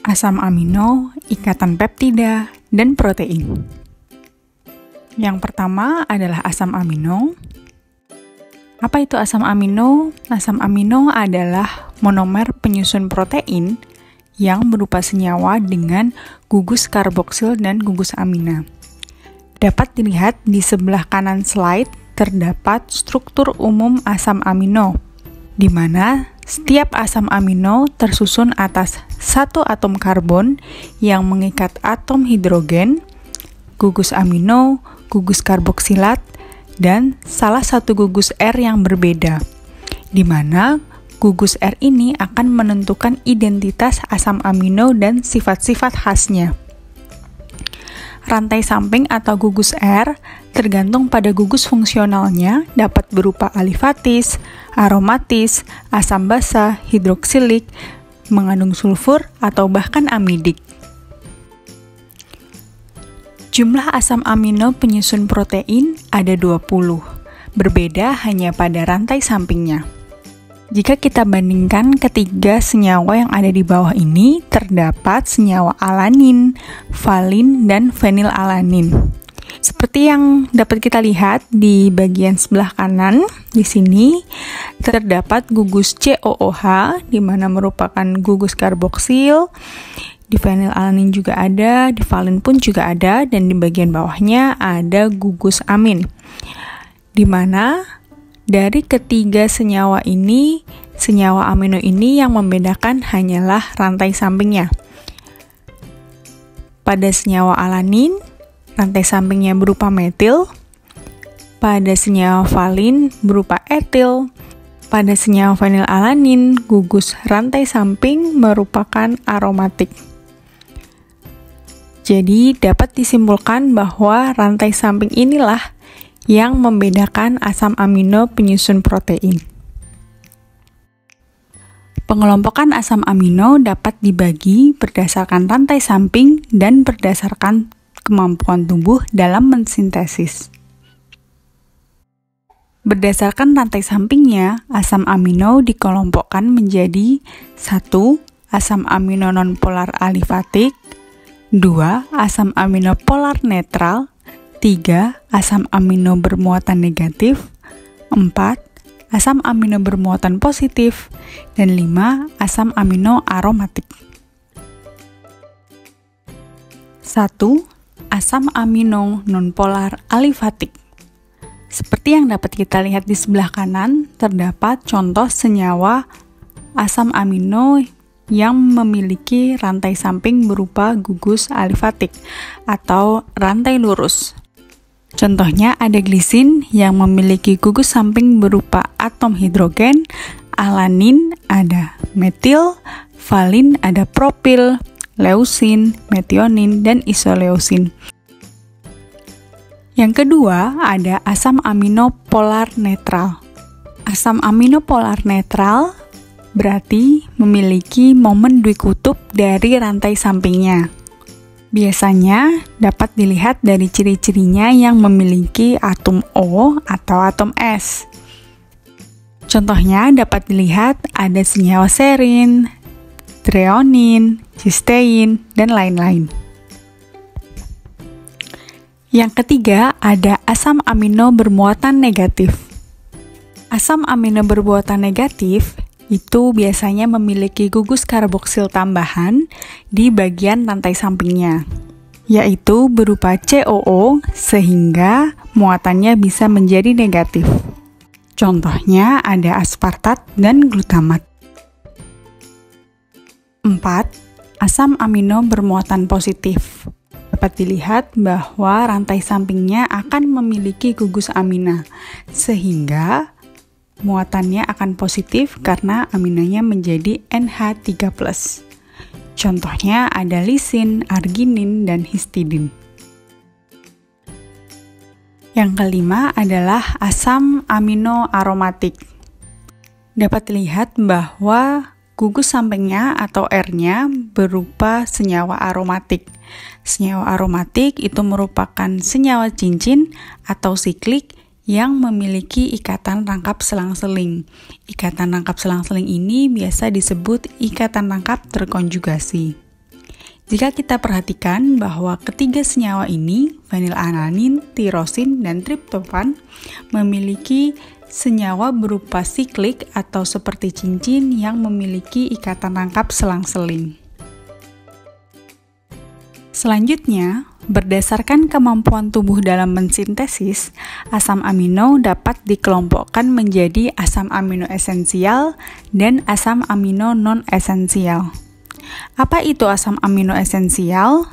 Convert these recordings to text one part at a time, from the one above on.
asam amino, ikatan peptida, dan protein. Yang pertama adalah asam amino. Apa itu asam amino? Asam amino adalah monomer penyusun protein yang berupa senyawa dengan gugus karboksil dan gugus amina. Dapat dilihat di sebelah kanan slide terdapat struktur umum asam amino, di mana setiap asam amino tersusun atas satu atom karbon yang mengikat atom hidrogen, gugus amino, gugus karboksilat, dan salah satu gugus R yang berbeda, di mana gugus R ini akan menentukan identitas asam amino dan sifat-sifat khasnya. Rantai samping atau gugus R tergantung pada gugus fungsionalnya dapat berupa alifatis, aromatis, asam basa, hidroksilik, mengandung sulfur, atau bahkan amidik. Jumlah asam amino penyusun protein ada 20, berbeda hanya pada rantai sampingnya. Jika kita bandingkan ketiga senyawa yang ada di bawah ini, terdapat senyawa alanin, valin, dan fenilalanin. Seperti yang dapat kita lihat di bagian sebelah kanan, di sini terdapat gugus COOH, di mana merupakan gugus karboksil. Di fenilalanin juga ada, di valin pun juga ada, dan di bagian bawahnya ada gugus amin. Di mana dari ketiga senyawa ini, senyawa amino ini yang membedakan hanyalah rantai sampingnya. Pada senyawa alanin, rantai sampingnya berupa metil. Pada senyawa valin berupa etil. Pada senyawa fenilalanin, gugus rantai samping merupakan aromatik. Jadi, dapat disimpulkan bahwa rantai samping inilah yang membedakan asam amino penyusun protein. Pengelompokan asam amino dapat dibagi berdasarkan rantai samping dan berdasarkan kemampuan tubuh dalam mensintesis. Berdasarkan rantai sampingnya, asam amino dikelompokkan menjadi 1. Asam amino nonpolar alifatik, 2. Asam amino polar netral, 3. Asam amino bermuatan negatif, 4. Asam amino bermuatan positif, dan 5. Asam amino aromatik. 1. Asam amino nonpolar alifatik. Seperti yang dapat kita lihat di sebelah kanan, terdapat contoh senyawa asam amino yang memiliki rantai samping berupa gugus alifatik atau rantai lurus. Contohnya ada glisin yang memiliki gugus samping berupa atom hidrogen, alanin ada metil, valin ada propil, leusin, metionin, dan isoleusin. Yang kedua ada asam amino polar netral. Asam amino polar netral berarti memiliki momen dwikutub dari rantai sampingnya. Biasanya dapat dilihat dari ciri-cirinya yang memiliki atom O atau atom S. Contohnya dapat dilihat ada senyawa serin, treonin, cystein, dan lain-lain. Yang ketiga ada asam amino bermuatan negatif. Asam amino bermuatan negatif itu biasanya memiliki gugus karboksil tambahan di bagian rantai sampingnya, yaitu berupa COO sehingga muatannya bisa menjadi negatif. Contohnya ada aspartat dan glutamat. 4. Asam amino bermuatan positif. Dapat dilihat bahwa rantai sampingnya akan memiliki gugus amina, sehingga muatannya akan positif karena aminanya menjadi NH3+. Contohnya ada lisin, arginin, dan histidin. Yang kelima adalah asam amino aromatik. Dapat dilihat bahwa gugus sampingnya atau R-nya berupa senyawa aromatik. Senyawa aromatik itu merupakan senyawa cincin atau siklik yang memiliki ikatan rangkap selang-seling. Ikatan rangkap selang-seling ini biasa disebut ikatan rangkap terkonjugasi. Jika kita perhatikan bahwa ketiga senyawa ini, fenilalanin, tirosin, dan triptofan, memiliki senyawa berupa siklik atau seperti cincin yang memiliki ikatan rangkap selang-seling. Selanjutnya, berdasarkan kemampuan tubuh dalam mensintesis, asam amino dapat dikelompokkan menjadi asam amino esensial dan asam amino non-esensial. Apa itu asam amino esensial?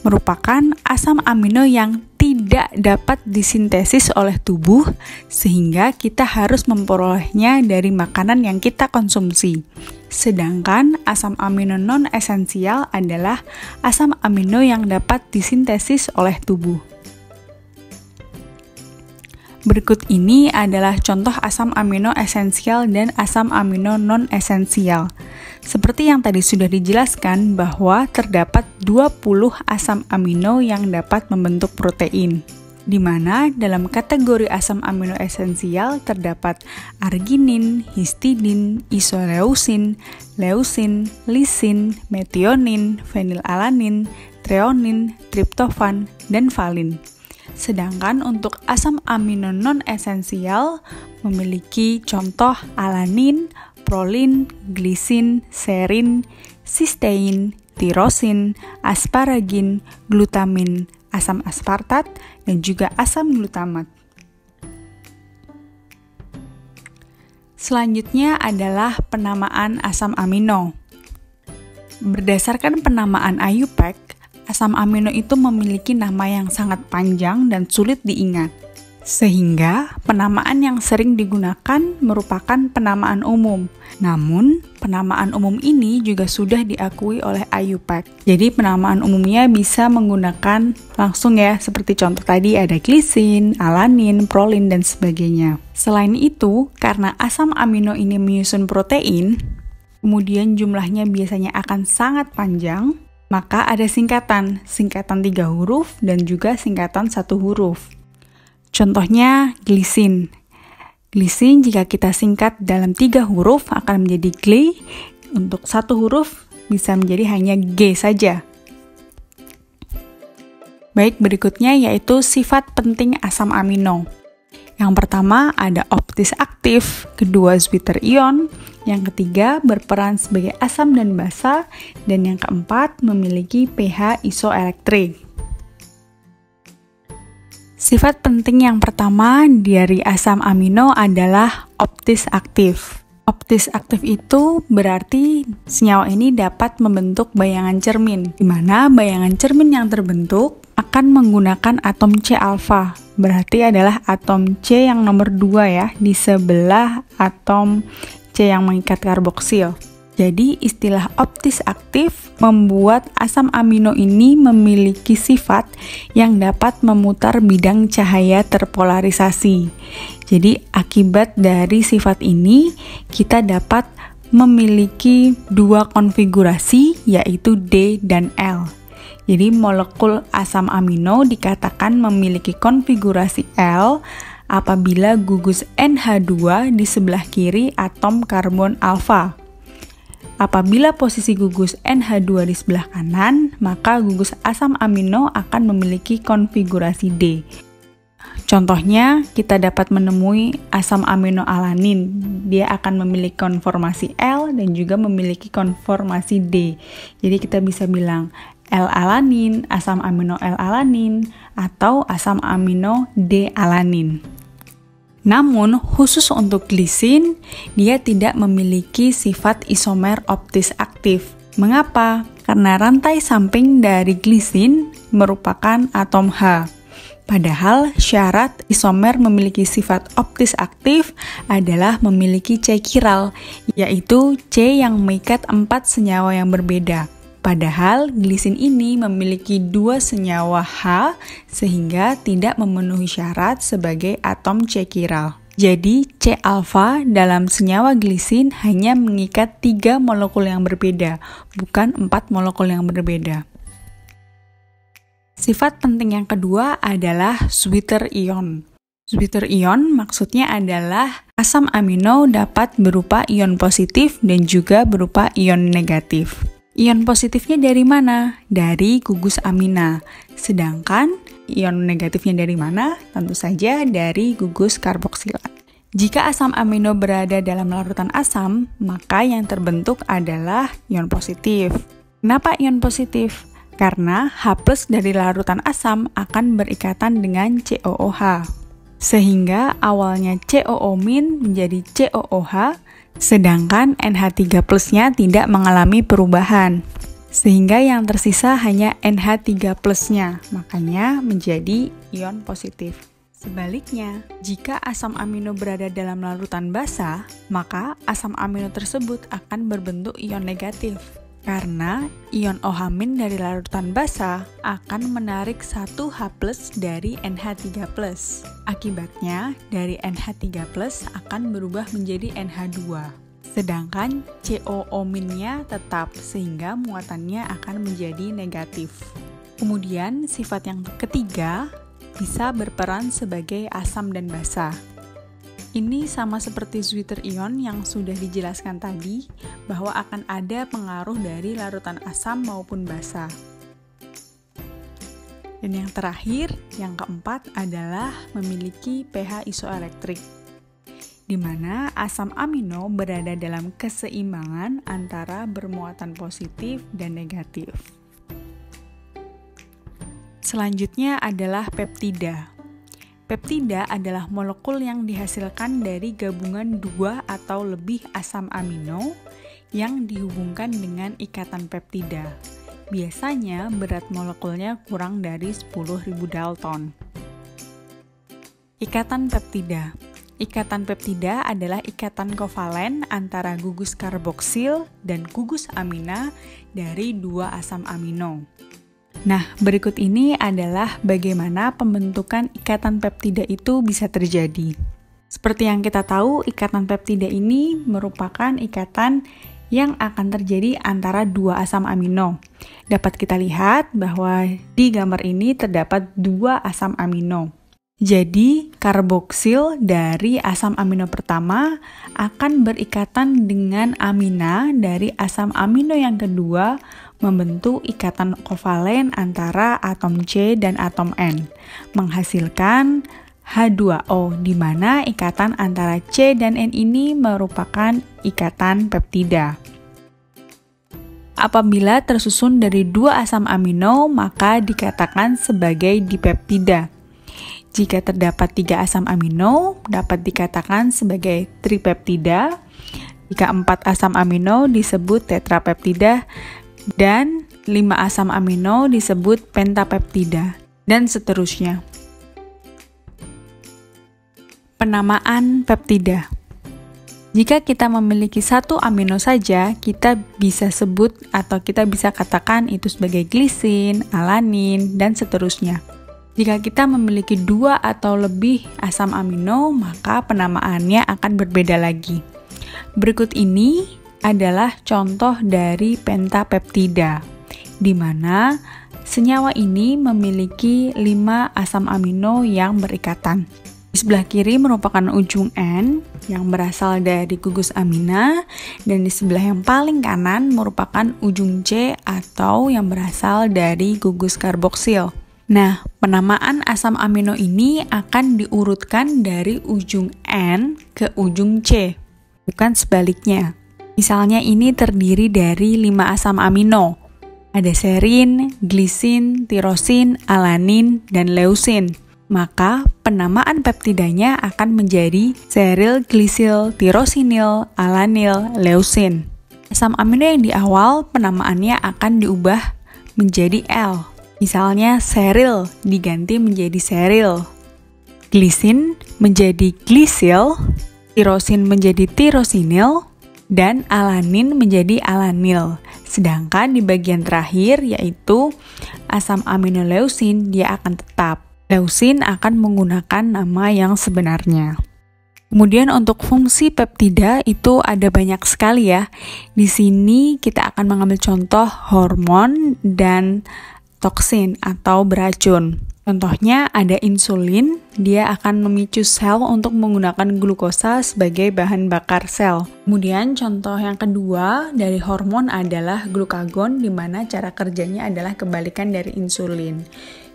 Merupakan asam amino yang tidak dapat disintesis oleh tubuh sehingga kita harus memperolehnya dari makanan yang kita konsumsi. Sedangkan asam amino non-esensial adalah asam amino yang dapat disintesis oleh tubuh. Berikut ini adalah contoh asam amino esensial dan asam amino non-esensial. Seperti yang tadi sudah dijelaskan bahwa terdapat 20 asam amino yang dapat membentuk protein, di mana dalam kategori asam amino esensial terdapat arginin, histidin, isoleusin, leusin, lisin, metionin, fenilalanin, treonin, triptofan, dan valin. Sedangkan untuk asam amino non-esensial memiliki contoh alanin, prolin, glisin, serin, sistein, tirosin, asparagin, glutamin, asam aspartat, dan juga asam glutamat. Selanjutnya adalah penamaan asam amino. Berdasarkan penamaan IUPAC, asam amino itu memiliki nama yang sangat panjang dan sulit diingat, sehingga penamaan yang sering digunakan merupakan penamaan umum. Namun, penamaan umum ini juga sudah diakui oleh IUPAC. Jadi, penamaan umumnya bisa menggunakan langsung ya, seperti contoh tadi ada glisin, alanin, prolin, dan sebagainya. Selain itu, karena asam amino ini menyusun protein, kemudian jumlahnya biasanya akan sangat panjang, maka ada singkatan 3 huruf dan juga singkatan 1 huruf. Contohnya glisin. Glisin jika kita singkat dalam 3 huruf akan menjadi gli, untuk 1 huruf bisa menjadi hanya G saja. Baik, berikutnya yaitu sifat penting asam amino. Yang pertama ada optis aktif, kedua Zwitter ion, yang ketiga berperan sebagai asam dan basa, dan yang keempat memiliki pH isoelektrik. Sifat penting yang pertama dari asam amino adalah optis aktif. Optis aktif itu berarti senyawa ini dapat membentuk bayangan cermin, di mana bayangan cermin yang terbentuk akan menggunakan atom C-alfa. Berarti adalah atom C yang nomor 2 ya, di sebelah atom C yang mengikat karboksil. Jadi istilah optis aktif membuat asam amino ini memiliki sifat yang dapat memutar bidang cahaya terpolarisasi. Jadi akibat dari sifat ini kita dapat memiliki 2 konfigurasi yaitu D dan L. Jadi molekul asam amino dikatakan memiliki konfigurasi L apabila gugus NH2 di sebelah kiri atom karbon alfa. Apabila posisi gugus NH2 di sebelah kanan, maka gugus asam amino akan memiliki konfigurasi D. Contohnya, kita dapat menemui asam amino alanin. Dia akan memiliki konformasi L dan juga memiliki konformasi D. Jadi kita bisa bilang L-alanin, asam amino L-alanin, atau asam amino D-alanin. Namun, khusus untuk glisin, dia tidak memiliki sifat isomer optis aktif. Mengapa? Karena rantai samping dari glisin merupakan atom H. Padahal syarat isomer memiliki sifat optis aktif adalah memiliki C chiral, yaitu C yang mengikat 4 senyawa yang berbeda. Padahal glisin ini memiliki 2 senyawa H sehingga tidak memenuhi syarat sebagai atom C chiral. Jadi C-alfa dalam senyawa glisin hanya mengikat 3 molekul yang berbeda, bukan 4 molekul yang berbeda. Sifat penting yang kedua adalah Zwitter ion. Zwitter ion maksudnya adalah asam amino dapat berupa ion positif dan juga berupa ion negatif. Ion positifnya dari mana? Dari gugus amina. Sedangkan ion negatifnya dari mana? Tentu saja dari gugus karboksilat. Jika asam amino berada dalam larutan asam, maka yang terbentuk adalah ion positif. Kenapa ion positif? Karena H+ dari larutan asam akan berikatan dengan COOH. Sehingga awalnya COO- menjadi COOH, sedangkan NH3+-nya tidak mengalami perubahan. Sehingga yang tersisa hanya NH3+-nya, makanya menjadi ion positif. Sebaliknya, jika asam amino berada dalam larutan basa, maka asam amino tersebut akan berbentuk ion negatif. Karena ion OH- dari larutan basa akan menarik 1H+ dari NH3+. Akibatnya, dari NH3+ akan berubah menjadi NH2. Sedangkan COO- tetap, sehingga muatannya akan menjadi negatif. Kemudian, sifat yang ketiga bisa berperan sebagai asam dan basa. Ini sama seperti Zwitter ion yang sudah dijelaskan tadi, bahwa akan ada pengaruh dari larutan asam maupun basa. Dan yang terakhir, yang keempat adalah memiliki pH isoelektrik, di mana asam amino berada dalam keseimbangan antara bermuatan positif dan negatif. Selanjutnya adalah peptida. Peptida adalah molekul yang dihasilkan dari gabungan 2 atau lebih asam amino yang dihubungkan dengan ikatan peptida. Biasanya berat molekulnya kurang dari 10.000 Dalton. Ikatan peptida. Ikatan peptida adalah ikatan kovalen antara gugus karboksil dan gugus amina dari 2 asam amino. Nah, berikut ini adalah bagaimana pembentukan ikatan peptida itu bisa terjadi. Seperti yang kita tahu, ikatan peptida ini merupakan ikatan yang akan terjadi antara 2 asam amino. Dapat kita lihat bahwa di gambar ini terdapat 2 asam amino. Jadi, karboksil dari asam amino pertama akan berikatan dengan amina dari asam amino yang kedua, membentuk ikatan kovalen antara atom C dan atom N, menghasilkan H2O, di mana ikatan antara C dan N ini merupakan ikatan peptida. Apabila tersusun dari 2 asam amino, maka dikatakan sebagai dipeptida. Jika terdapat 3 asam amino, dapat dikatakan sebagai tripeptida. Jika 4 asam amino disebut tetrapeptida, dan 5 asam amino disebut pentapeptida, dan seterusnya. Penamaan peptida. Jika kita memiliki 1 amino saja, kita bisa sebut atau kita bisa katakan itu sebagai glisin, alanin, dan seterusnya. Jika kita memiliki 2 atau lebih asam amino, maka penamaannya akan berbeda lagi. Berikut ini adalah contoh dari pentapeptida, di mana senyawa ini memiliki 5 asam amino yang berikatan. Di sebelah kiri merupakan ujung N yang berasal dari gugus amina, dan di sebelah yang paling kanan merupakan ujung C atau yang berasal dari gugus karboksil. Nah, penamaan asam amino ini akan diurutkan dari ujung N ke ujung C, bukan sebaliknya. Misalnya ini terdiri dari 5 asam amino. Ada serin, glisin, tirosin, alanin, dan leusin. Maka penamaan peptidanya akan menjadi seril, glisil, tirosinil, alanil, leusin. Asam amino yang di awal penamaannya akan diubah menjadi L. Misalnya seril diganti menjadi seril. Glisin menjadi glisil, tirosin menjadi tirosinil, dan alanin menjadi alanil. Sedangkan di bagian terakhir yaitu asam amino leusin, dia akan tetap. Leusin akan menggunakan nama yang sebenarnya. Kemudian untuk fungsi peptida itu ada banyak sekali ya. Di sini kita akan mengambil contoh hormon dan toksin atau beracun. Contohnya ada insulin, dia akan memicu sel untuk menggunakan glukosa sebagai bahan bakar sel. Kemudian contoh yang kedua dari hormon adalah glukagon, di mana cara kerjanya adalah kebalikan dari insulin.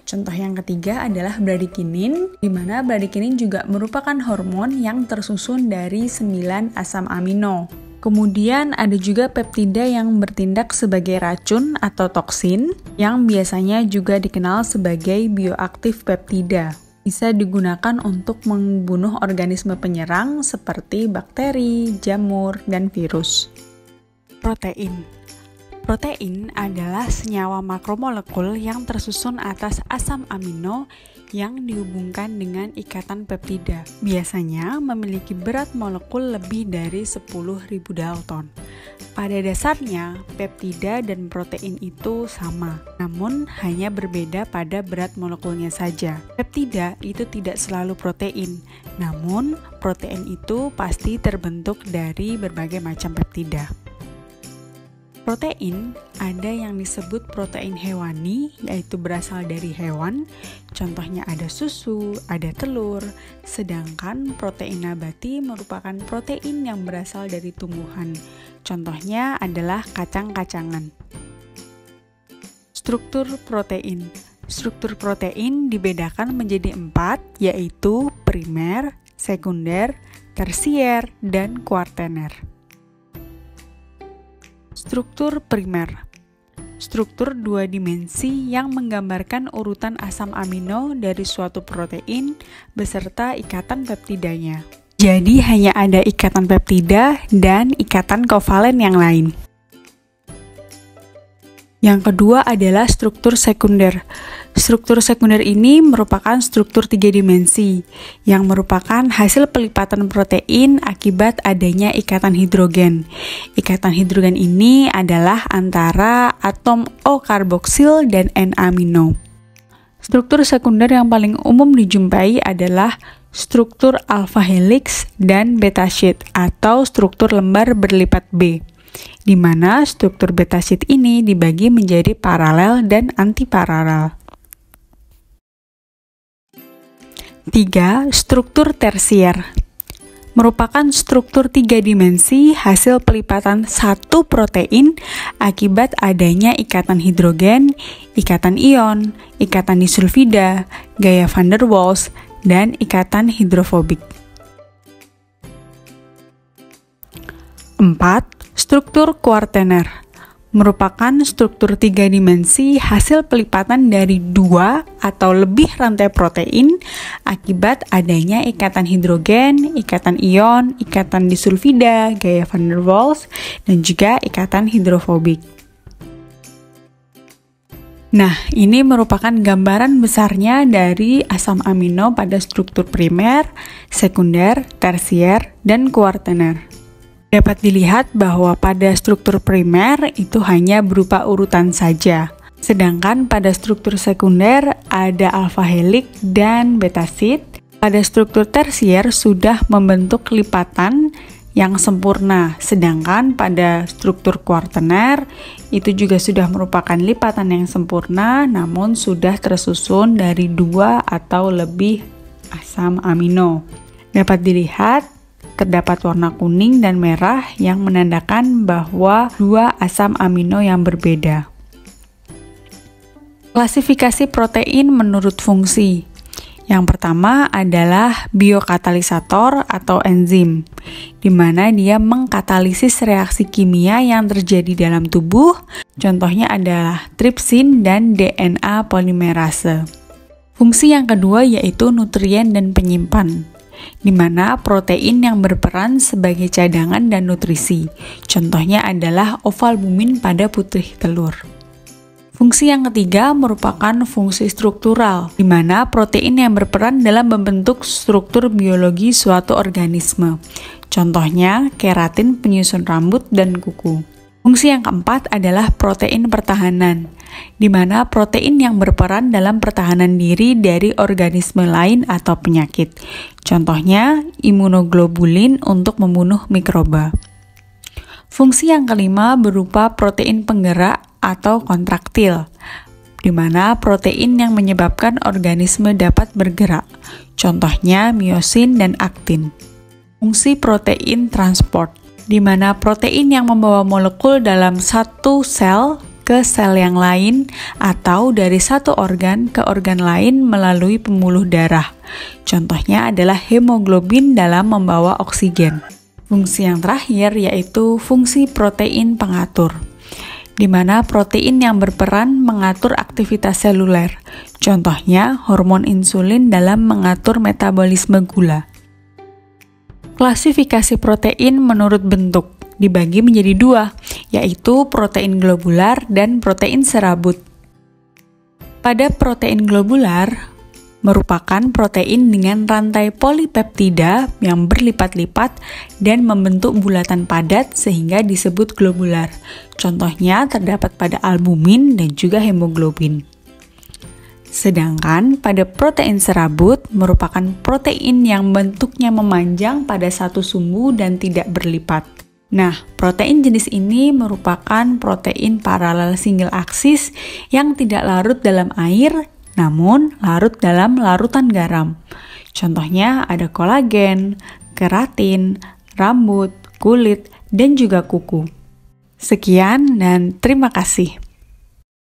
Contoh yang ketiga adalah bradikinin, di mana bradikinin juga merupakan hormon yang tersusun dari 9 asam amino. Kemudian ada juga peptida yang bertindak sebagai racun atau toksin, yang biasanya juga dikenal sebagai bioaktif peptida. Bisa digunakan untuk membunuh organisme penyerang seperti bakteri, jamur, dan virus. Protein. Protein adalah senyawa makromolekul yang tersusun atas asam amino yang dihubungkan dengan ikatan peptida. Biasanya memiliki berat molekul lebih dari 10.000 Dalton. Pada dasarnya, peptida dan protein itu sama, namun hanya berbeda pada berat molekulnya saja. Peptida itu tidak selalu protein, namun protein itu pasti terbentuk dari berbagai macam peptida. Protein ada yang disebut protein hewani, yaitu berasal dari hewan. Contohnya ada susu, ada telur. Sedangkan protein nabati merupakan protein yang berasal dari tumbuhan. Contohnya adalah kacang-kacangan. Struktur protein. Struktur protein dibedakan menjadi 4, yaitu primer, sekunder, tersier, dan kuartener. Struktur primer. Struktur 2 dimensi yang menggambarkan urutan asam amino dari suatu protein beserta ikatan peptidanya. Jadi hanya ada ikatan peptida dan ikatan kovalen yang lain. Yang kedua adalah struktur sekunder. Struktur sekunder ini merupakan struktur 3 dimensi yang merupakan hasil pelipatan protein akibat adanya ikatan hidrogen. Ikatan hidrogen ini adalah antara atom O-karboksil dan N-amino. Struktur sekunder yang paling umum dijumpai adalah struktur alpha helix dan beta sheet atau struktur lembar berlipat B, di mana struktur beta sheet ini dibagi menjadi paralel dan antiparalel. 3. Struktur tersier merupakan struktur 3 dimensi hasil pelipatan satu protein akibat adanya ikatan hidrogen, ikatan ion, ikatan disulfida, gaya van der Waals, dan ikatan hidrofobik. 4. Struktur kuartener merupakan struktur 3 dimensi hasil pelipatan dari 2 atau lebih rantai protein akibat adanya ikatan hidrogen, ikatan ion, ikatan disulfida, gaya van der Waals, dan juga ikatan hidrofobik. Nah, ini merupakan gambaran besarnya dari asam amino pada struktur primer, sekunder, tersier, dan kuartener. Dapat dilihat bahwa pada struktur primer itu hanya berupa urutan saja. Sedangkan pada struktur sekunder ada alpha helix dan beta sheet. Pada struktur tersier sudah membentuk lipatan yang sempurna. Sedangkan pada struktur kuartener itu juga sudah merupakan lipatan yang sempurna namun sudah tersusun dari 2 atau lebih asam amino. Dapat dilihat terdapat warna kuning dan merah yang menandakan bahwa 2 asam amino yang berbeda. Klasifikasi protein menurut fungsi. Yang pertama adalah biokatalisator atau enzim, di mana dia mengkatalisis reaksi kimia yang terjadi dalam tubuh. Contohnya adalah tripsin dan DNA polimerase. Fungsi yang kedua yaitu nutrien dan penyimpan, di mana protein yang berperan sebagai cadangan dan nutrisi. Contohnya adalah ovalbumin pada putih telur. Fungsi yang ketiga merupakan fungsi struktural, di mana protein yang berperan dalam membentuk struktur biologi suatu organisme. Contohnya keratin penyusun rambut dan kuku. Fungsi yang keempat adalah protein pertahanan, di mana protein yang berperan dalam pertahanan diri dari organisme lain atau penyakit. Contohnya, imunoglobulin untuk membunuh mikroba. Fungsi yang kelima berupa protein penggerak atau kontraktil, di mana protein yang menyebabkan organisme dapat bergerak. Contohnya miosin dan aktin. Fungsi protein transport, di mana protein yang membawa molekul dalam satu sel ke sel yang lain atau dari satu organ ke organ lain melalui pembuluh darah. Contohnya adalah hemoglobin dalam membawa oksigen. Fungsi yang terakhir yaitu fungsi protein pengatur, di mana protein yang berperan mengatur aktivitas seluler. Contohnya hormon insulin dalam mengatur metabolisme gula. Klasifikasi protein menurut bentuk dibagi menjadi dua, yaitu protein globular dan protein serabut. Pada protein globular, merupakan protein dengan rantai polipeptida yang berlipat-lipat dan membentuk bulatan padat sehingga disebut globular. Contohnya terdapat pada albumin dan juga hemoglobin. Sedangkan pada protein serabut merupakan protein yang bentuknya memanjang pada satu sumbu dan tidak berlipat. Nah, protein jenis ini merupakan protein paralel single aksis yang tidak larut dalam air, namun larut dalam larutan garam. Contohnya ada kolagen, keratin, rambut, kulit, dan juga kuku. Sekian dan terima kasih.